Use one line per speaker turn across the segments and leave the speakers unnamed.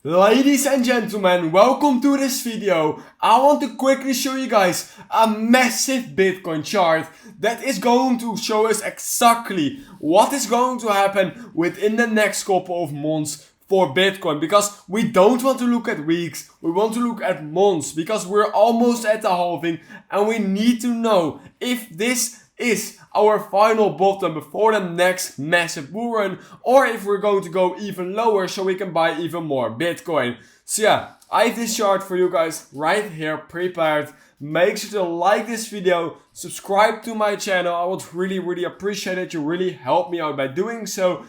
Ladies and gentlemen, welcome to this video. I want to quickly show you guys a massive Bitcoin chart that is going to show us exactly what is going to happen within the next couple of months for Bitcoin, because we don't want to look at weeks, we want to look at months, because we're almost at the halving and we need to know if this is our final bottom before the next massive bull run, or if we're going to go even lower so we can buy even more Bitcoin. So yeah, I have this chart for you guys right here prepared. Make sure to like this video, subscribe to my channel. I would really appreciate it. You really help me out by doing so.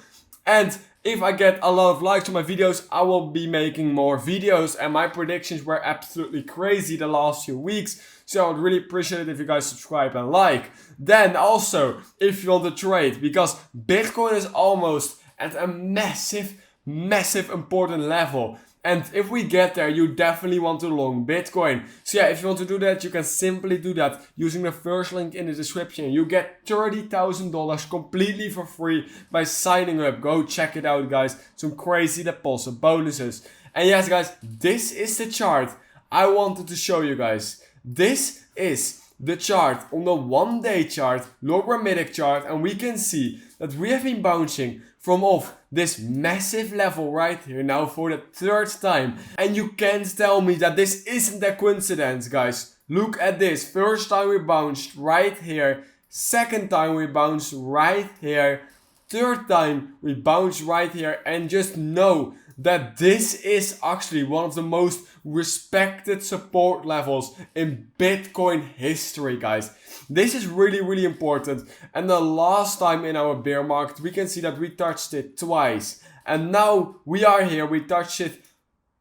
And if I get a lot of likes on my videos, I will be making more videos, and my predictions were absolutely crazy the last few weeks. So I would really appreciate it if you guys subscribe and like. Then also, if you want to trade, because Bitcoin is almost at a massive important level. And if we get there, you definitely want to long Bitcoin. So yeah, if you want to do that, you can simply do that using the first link in the description. You get $30,000 completely for free by signing up. Go check it out, guys. Some crazy deposit bonuses. And yes, guys, this is the chart I wanted to show you guys. This is the chart on the 1 day chart, logarithmic chart, and we can see that we have been bouncing from off this massive level right here now for the third time. And you can't tell me that this isn't a coincidence, guys. Look at this. First time we bounced right here. Second time we bounced right here. Third time we bounced right here. And just know that this is actually one of the most respected support levels in Bitcoin history, guys. This is really important. And the last time in our bear market, we can see that we touched it twice. And now we are here, we touched it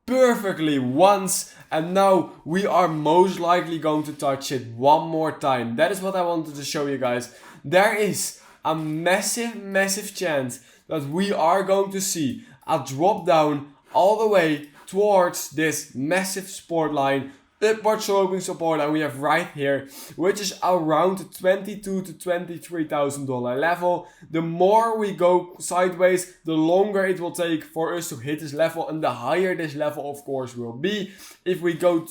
perfectly once, and now we are most likely going to touch it one more time. That is what I wanted to show you guys. There is a massive chance that we are going to see a drop down all the way towards this massive support line, upward sloping support line we have right here, which is around the $22,000 to $23,000 level. The more we go sideways, the longer it will take for us to hit this level, and the higher this level of course will be. If we go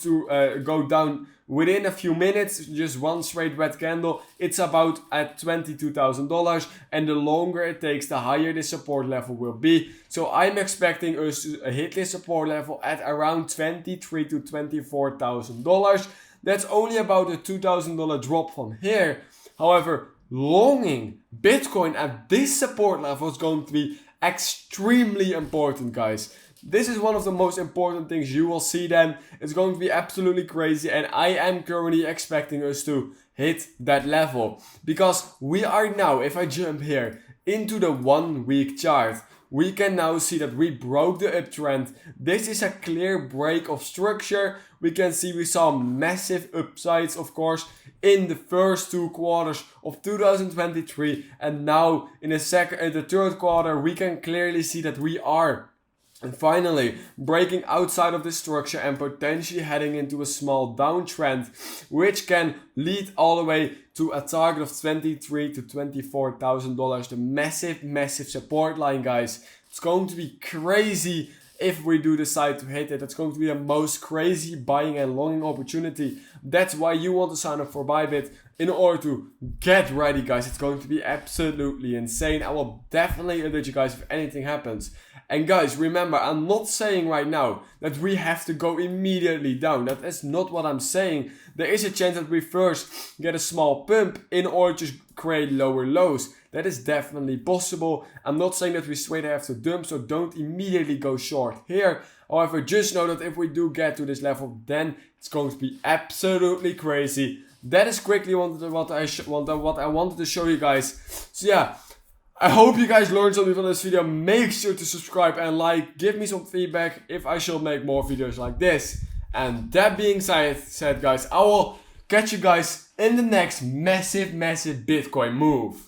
down within a few minutes, just one straight red candle, it's about at $22,000, and the longer it takes, the higher this support level will be. So I'm expecting us to hit this support level at around $23,000 to $24,000. That's only about a $2,000 drop from here. However, longing Bitcoin at this support level is going to be extremely important, guys. This is one of the most important things you will see then. It's going to be absolutely crazy, and I am currently expecting us to hit that level. Because we are now, if I jump here into the 1 week chart, we can now see that we broke the uptrend. This is a clear break of structure. We can see we saw massive upsides, of course, in the first 2 quarters of 2023. And now in the third quarter, we can clearly see that we are finally breaking outside of this structure and potentially heading into a small downtrend, which can lead all the way to a target of $23,000 to $24,000. The massive support line, guys. It's going to be crazy if we do decide to hit it. It's going to be the most crazy buying and longing opportunity. That's why you want to sign up for Bybit in order to get ready, guys. It's going to be absolutely insane. I will definitely alert you guys if anything happens. And guys, remember, I'm not saying right now that we have to go immediately down. That is not what I'm saying. There is a chance that we first get a small pump in order to create lower lows. That is definitely possible. I'm not saying that we straight have to dump, so don't immediately go short here. However, just know that if we do get to this level, then it's going to be absolutely crazy. That is quickly what I wanted to show you guys. So yeah, I hope you guys learned something from this video. Make sure to subscribe and like. Give me some feedback if I should make more videos like this. And that being said, guys, I will catch you guys in the next massive Bitcoin move.